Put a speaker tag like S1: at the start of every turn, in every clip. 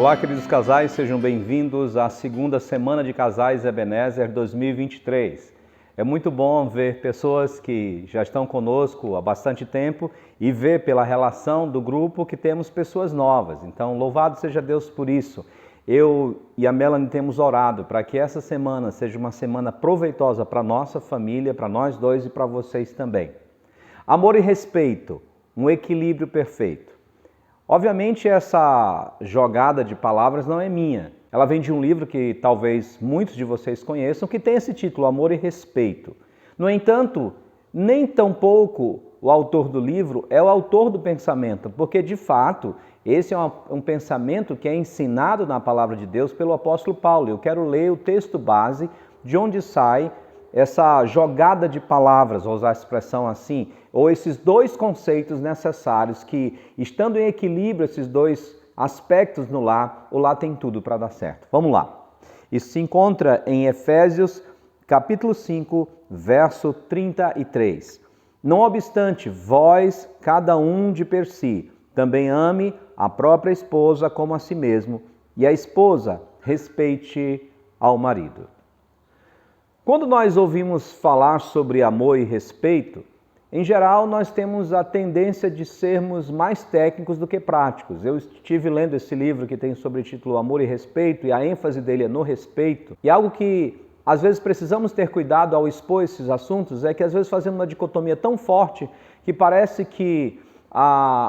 S1: Olá, queridos casais, sejam bem-vindos à segunda semana de Casais Ebenezer 2023. É muito bom ver pessoas que já estão conosco há bastante tempo e ver pela relação do grupo que temos pessoas novas. Então, louvado seja Deus por isso. Eu e a Melanie temos orado para que essa semana seja uma semana proveitosa para a nossa família, para nós dois e para vocês também. Amor e respeito, um equilíbrio perfeito. Obviamente essa jogada de palavras não é minha. Ela vem de um livro que talvez muitos de vocês conheçam, que tem esse título, Amor e Respeito. No entanto, nem tampouco o autor do livro é o autor do pensamento, porque de fato esse é um pensamento que é ensinado na palavra de Deus pelo apóstolo Paulo. Eu quero ler o texto base de onde sai essa jogada de palavras, vou usar a expressão assim, ou esses dois conceitos necessários que, estando em equilíbrio esses dois aspectos no lar, o lar tem tudo para dar certo. Vamos lá. Isso se encontra em Efésios, capítulo 5, verso 33. Não obstante, vós, cada um de per si, também ame a própria esposa como a si mesmo, e a esposa respeite ao marido. Quando nós ouvimos falar sobre amor e respeito, em geral nós temos a tendência de sermos mais técnicos do que práticos. Eu estive lendo esse livro que tem sobre o título Amor e Respeito e a ênfase dele é no respeito. E algo que às vezes precisamos ter cuidado ao expor esses assuntos é que às vezes fazemos uma dicotomia tão forte que parece que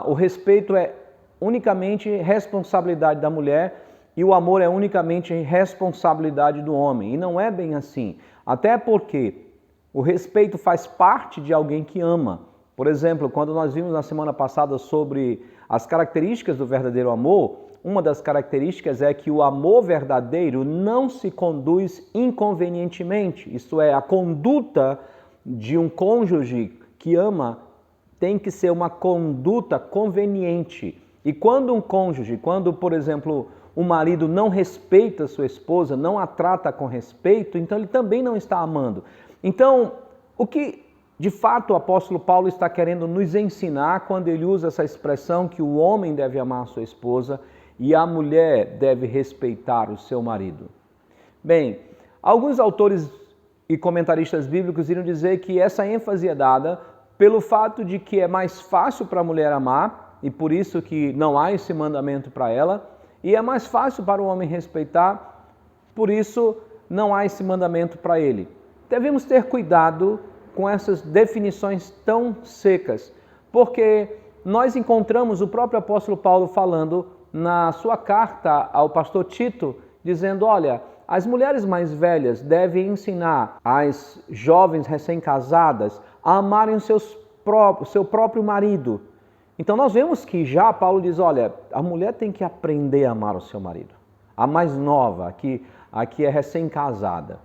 S1: o respeito é unicamente responsabilidade da mulher e o amor é unicamente responsabilidade do homem. E não é bem assim. Até porque o respeito faz parte de alguém que ama. Por exemplo, quando nós vimos na semana passada sobre as características do verdadeiro amor, uma das características é que o amor verdadeiro não se conduz inconvenientemente. Isto é, a conduta de um cônjuge que ama tem que ser uma conduta conveniente. E quando um cônjuge, por exemplo, o marido não respeita sua esposa, não a trata com respeito, então ele também não está amando. Então, o que de fato o apóstolo Paulo está querendo nos ensinar quando ele usa essa expressão que o homem deve amar a sua esposa e a mulher deve respeitar o seu marido? Bem, alguns autores e comentaristas bíblicos iriam dizer que essa ênfase é dada pelo fato de que é mais fácil para a mulher amar e por isso que não há esse mandamento para ela, e é mais fácil para o homem respeitar, por isso não há esse mandamento para ele. Devemos ter cuidado com essas definições tão secas, porque nós encontramos o próprio apóstolo Paulo falando na sua carta ao pastor Tito, dizendo, olha, as mulheres mais velhas devem ensinar as jovens recém-casadas a amarem o seu próprio marido. Então nós vemos que já Paulo diz, olha, a mulher tem que aprender a amar o seu marido. A mais nova, a que é recém-casada.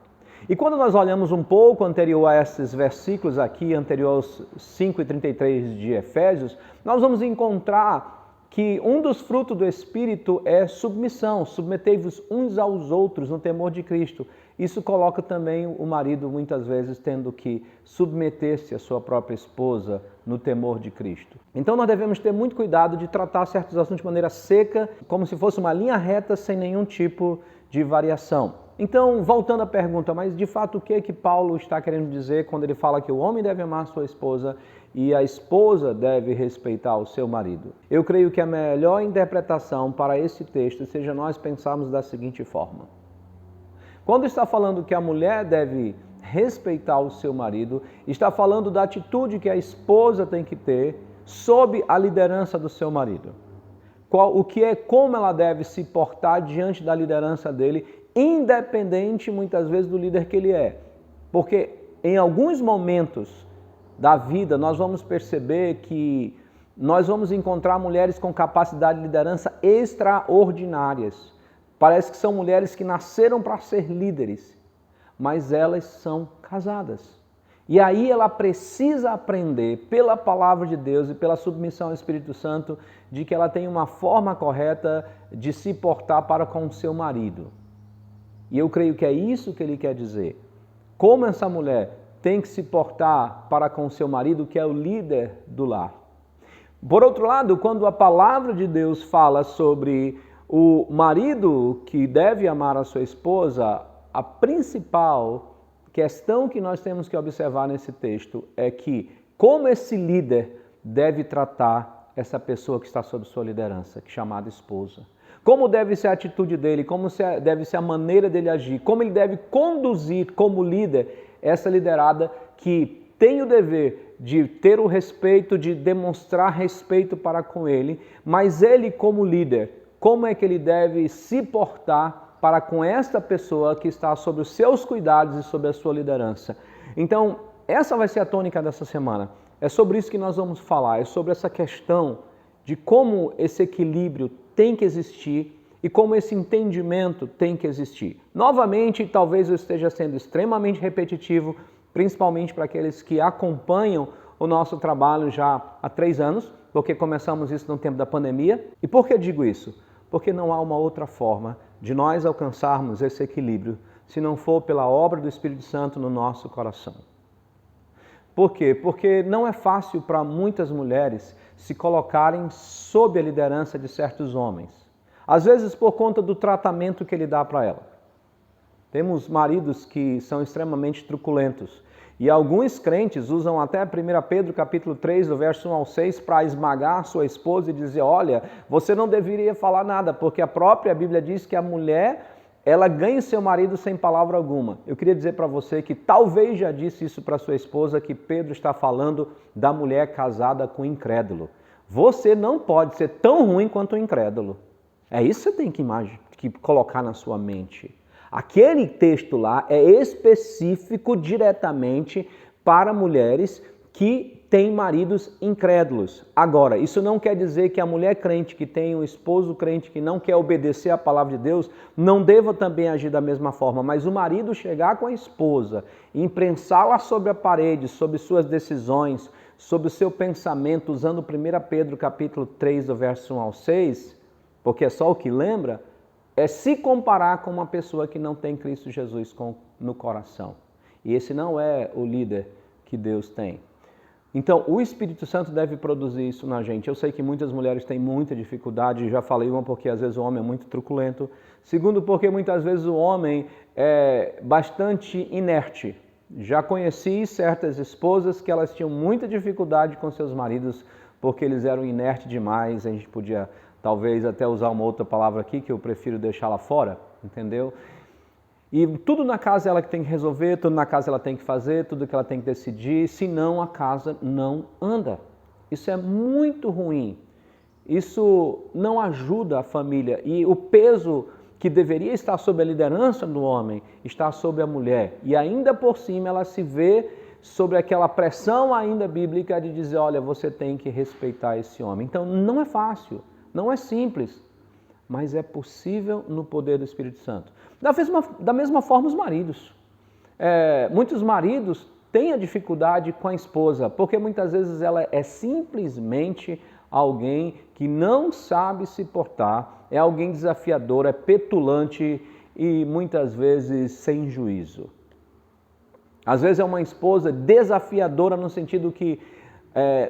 S1: E quando nós olhamos um pouco anterior a esses versículos aqui, anterior aos 5:33 de Efésios, nós vamos encontrar que um dos frutos do Espírito é submissão, submetei-vos uns aos outros no temor de Cristo. Isso coloca também o marido, muitas vezes, tendo que submeter-se à sua própria esposa no temor de Cristo. Então nós devemos ter muito cuidado de tratar certos assuntos de maneira seca, como se fosse uma linha reta, sem nenhum tipo de variação. Então, voltando à pergunta, mas de fato o que é que Paulo está querendo dizer quando ele fala que o homem deve amar sua esposa e a esposa deve respeitar o seu marido? Eu creio que a melhor interpretação para esse texto seja nós pensarmos da seguinte forma. Quando está falando que a mulher deve respeitar o seu marido, está falando da atitude que a esposa tem que ter sob a liderança do seu marido. Como ela deve se portar diante da liderança dele, independente muitas vezes do líder que ele é. Porque em alguns momentos da vida nós vamos perceber que nós vamos encontrar mulheres com capacidade de liderança extraordinárias. Parece que são mulheres que nasceram para ser líderes, mas elas são casadas. E aí ela precisa aprender pela palavra de Deus e pela submissão ao Espírito Santo de que ela tem uma forma correta de se portar para com o seu marido. E eu creio que é isso que ele quer dizer. Como essa mulher tem que se portar para com o seu marido, que é o líder do lar. Por outro lado, quando a palavra de Deus fala sobre O marido que deve amar a sua esposa, a principal questão que nós temos que observar nesse texto é que como esse líder deve tratar essa pessoa que está sob sua liderança, chamada esposa. Como deve ser a atitude dele, como deve ser a maneira dele agir, como ele deve conduzir como líder essa liderada que tem o dever de ter o respeito, de demonstrar respeito para com ele, mas ele como líder, como é que ele deve se portar para com esta pessoa que está sob os seus cuidados e sob a sua liderança. Então, essa vai ser a tônica dessa semana. É sobre isso que nós vamos falar, é sobre essa questão de como esse equilíbrio tem que existir e como esse entendimento tem que existir. Novamente, talvez eu esteja sendo extremamente repetitivo, principalmente para aqueles que acompanham o nosso trabalho já há 3 anos, porque começamos isso no tempo da pandemia. E por que digo isso? Porque não há uma outra forma de nós alcançarmos esse equilíbrio se não for pela obra do Espírito Santo no nosso coração. Por quê? Porque não é fácil para muitas mulheres se colocarem sob a liderança de certos homens. Às vezes por conta do tratamento que ele dá para ela. Temos maridos que são extremamente truculentos. E alguns crentes usam até 1 Pedro capítulo 3, do verso 1 ao 6, para esmagar sua esposa e dizer, olha, você não deveria falar nada, porque a própria Bíblia diz que a mulher, ela ganha seu marido sem palavra alguma. Eu queria dizer para você que talvez já disse isso para sua esposa, que Pedro está falando da mulher casada com incrédulo. Você não pode ser tão ruim quanto um incrédulo. É isso que você tem que colocar na sua mente. Aquele texto lá é específico diretamente para mulheres que têm maridos incrédulos. Agora, isso não quer dizer que a mulher crente que tem um esposo crente que não quer obedecer à palavra de Deus não deva também agir da mesma forma, mas o marido chegar com a esposa e imprensá-la sobre a parede, sobre suas decisões, sobre o seu pensamento, usando 1 Pedro capítulo 3, do verso 1 ao 6, porque é só o que lembra, é se comparar com uma pessoa que não tem Cristo Jesus no coração. E esse não é o líder que Deus tem. Então, o Espírito Santo deve produzir isso na gente. Eu sei que muitas mulheres têm muita dificuldade, já falei uma porque às vezes o homem é muito truculento. Segundo, porque muitas vezes o homem é bastante inerte. Já conheci certas esposas que elas tinham muita dificuldade com seus maridos porque eles eram inertes demais, a gente podia talvez até usar uma outra palavra aqui, que eu prefiro deixar lá fora, entendeu? E tudo na casa ela que tem que resolver, tudo na casa ela tem que fazer, tudo que ela tem que decidir, senão a casa não anda. Isso é muito ruim. Isso não ajuda a família. E o peso que deveria estar sob a liderança do homem está sobre a mulher. E ainda por cima ela se vê sobre aquela pressão ainda bíblica de dizer, olha, você tem que respeitar esse homem. Então não é fácil. Não é simples, mas é possível no poder do Espírito Santo. Da mesma forma, os maridos. Muitos maridos têm a dificuldade com a esposa, porque muitas vezes ela é simplesmente alguém que não sabe se portar, é alguém desafiador, é petulante e muitas vezes sem juízo. Às vezes é uma esposa desafiadora no sentido que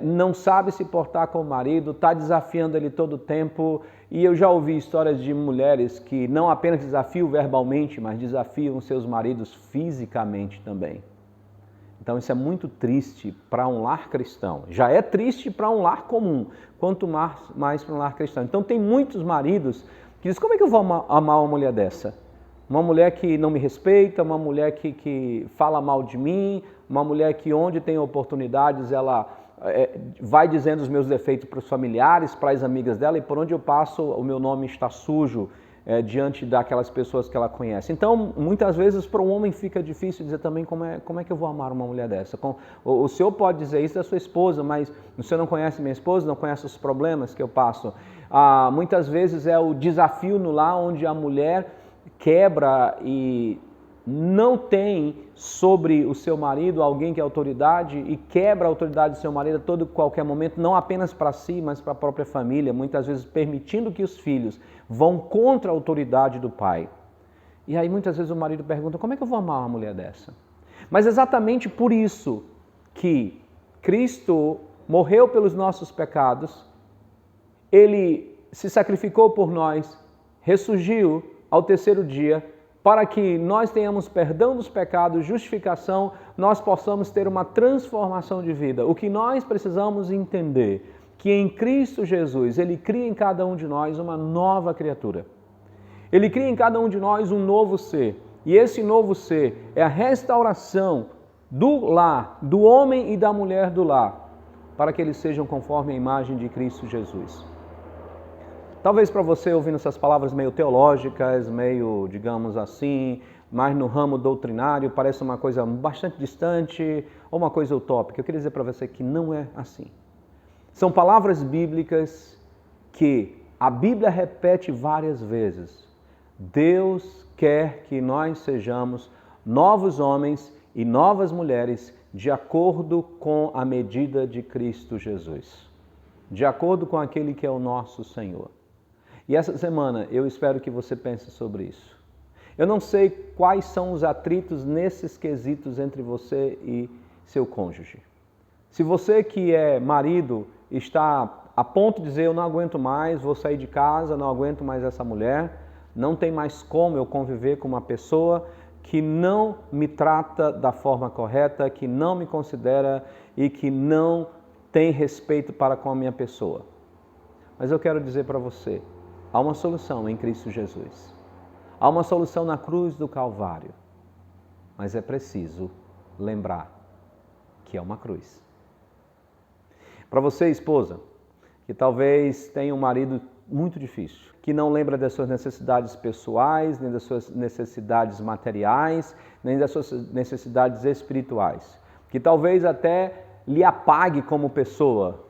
S1: não sabe se portar com o marido, está desafiando ele todo o tempo. E eu já ouvi histórias de mulheres que não apenas desafiam verbalmente, mas desafiam seus maridos fisicamente também. Então isso é muito triste para um lar cristão. Já é triste para um lar comum, quanto mais para um lar cristão. Então tem muitos maridos que dizem, como é que eu vou amar uma mulher dessa? Uma mulher que não me respeita, uma mulher que fala mal de mim, uma mulher que onde tem oportunidades ela vai dizendo os meus defeitos para os familiares, para as amigas dela, e por onde eu passo o meu nome está sujo diante daquelas pessoas que ela conhece. Então, muitas vezes para um homem fica difícil dizer também como é que eu vou amar uma mulher dessa. O senhor pode dizer isso da sua esposa, mas o senhor não conhece minha esposa, não conhece os problemas que eu passo. Muitas vezes é o desafio no lar onde a mulher quebra e não tem sobre o seu marido alguém que é autoridade e quebra a autoridade do seu marido a todo qualquer momento, não apenas para si, mas para a própria família, muitas vezes permitindo que os filhos vão contra a autoridade do pai. E aí muitas vezes o marido pergunta, como é que eu vou amar uma mulher dessa? Mas exatamente por isso que Cristo morreu pelos nossos pecados, Ele se sacrificou por nós, ressurgiu ao terceiro dia, para que nós tenhamos perdão dos pecados, justificação, nós possamos ter uma transformação de vida. O que nós precisamos entender, que em Cristo Jesus, Ele cria em cada um de nós uma nova criatura. Ele cria em cada um de nós um novo ser. E esse novo ser é a restauração do lar, do homem e da mulher do lar, para que eles sejam conforme a imagem de Cristo Jesus. Talvez para você, ouvindo essas palavras meio teológicas, meio, digamos assim, mais no ramo doutrinário, parece uma coisa bastante distante ou uma coisa utópica. Eu queria dizer para você que não é assim. São palavras bíblicas que a Bíblia repete várias vezes. Deus quer que nós sejamos novos homens e novas mulheres de acordo com a medida de Cristo Jesus, de acordo com aquele que é o nosso Senhor. E essa semana eu espero que você pense sobre isso. Eu não sei quais são os atritos nesses quesitos entre você e seu cônjuge. Se você que é marido está a ponto de dizer eu não aguento mais, vou sair de casa, não aguento mais essa mulher, não tem mais como eu conviver com uma pessoa que não me trata da forma correta, que não me considera e que não tem respeito para com a minha pessoa. Mas eu quero dizer para você, há uma solução em Cristo Jesus. Há uma solução na cruz do Calvário. Mas é preciso lembrar que é uma cruz. Para você, esposa, que talvez tenha um marido muito difícil, que não lembra das suas necessidades pessoais, nem das suas necessidades materiais, nem das suas necessidades espirituais, que talvez até lhe apague como pessoa,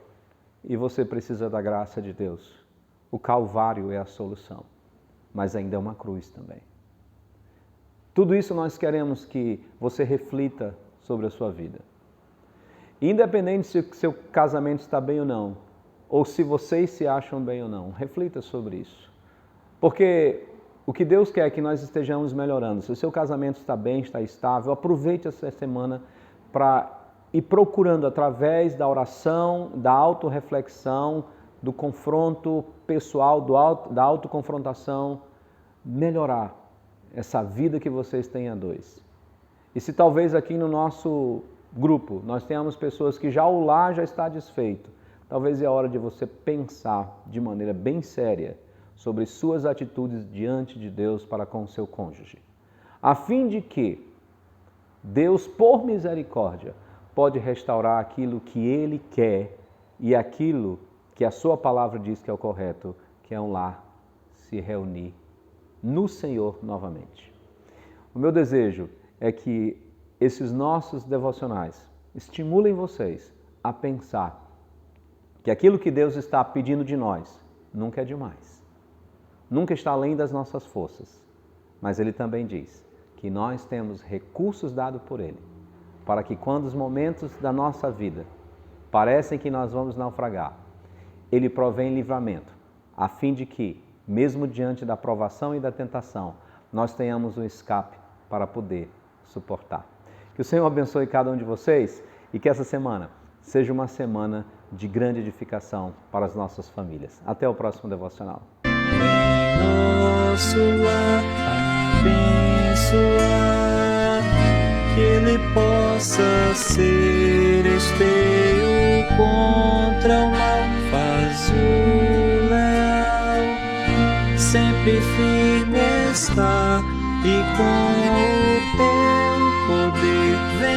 S1: e você precisa da graça de Deus. O Calvário é a solução, mas ainda é uma cruz também. Tudo isso nós queremos que você reflita sobre a sua vida. Independente se seu casamento está bem ou não, ou se vocês se acham bem ou não, reflita sobre isso. Porque o que Deus quer é que nós estejamos melhorando. Se o seu casamento está bem, está estável, aproveite essa semana para ir procurando, através da oração, da autorreflexão, do confronto pessoal, da autoconfrontação, melhorar essa vida que vocês têm a dois. E se talvez aqui no nosso grupo nós tenhamos pessoas que já o lar já está desfeito, talvez é a hora de você pensar de maneira bem séria sobre suas atitudes diante de Deus para com o seu cônjuge, a fim de que Deus, por misericórdia, pode restaurar aquilo que Ele quer e aquilo que a sua palavra diz que é o correto, que é um lar se reunir no Senhor novamente. O meu desejo é que esses nossos devocionais estimulem vocês a pensar que aquilo que Deus está pedindo de nós nunca é demais, nunca está além das nossas forças, mas Ele também diz que nós temos recursos dados por Ele, para que quando os momentos da nossa vida parecem que nós vamos naufragar, Ele provém livramento, a fim de que, mesmo diante da provação e da tentação, nós tenhamos um escape para poder suportar. Que o Senhor abençoe cada um de vocês e que essa semana seja uma semana de grande edificação para as nossas famílias. Até o próximo devocional.
S2: Nosso lar abençoar, que Ele possa ser esteio contra o mal, faz o leal, sempre firme está, e com o teu poder vem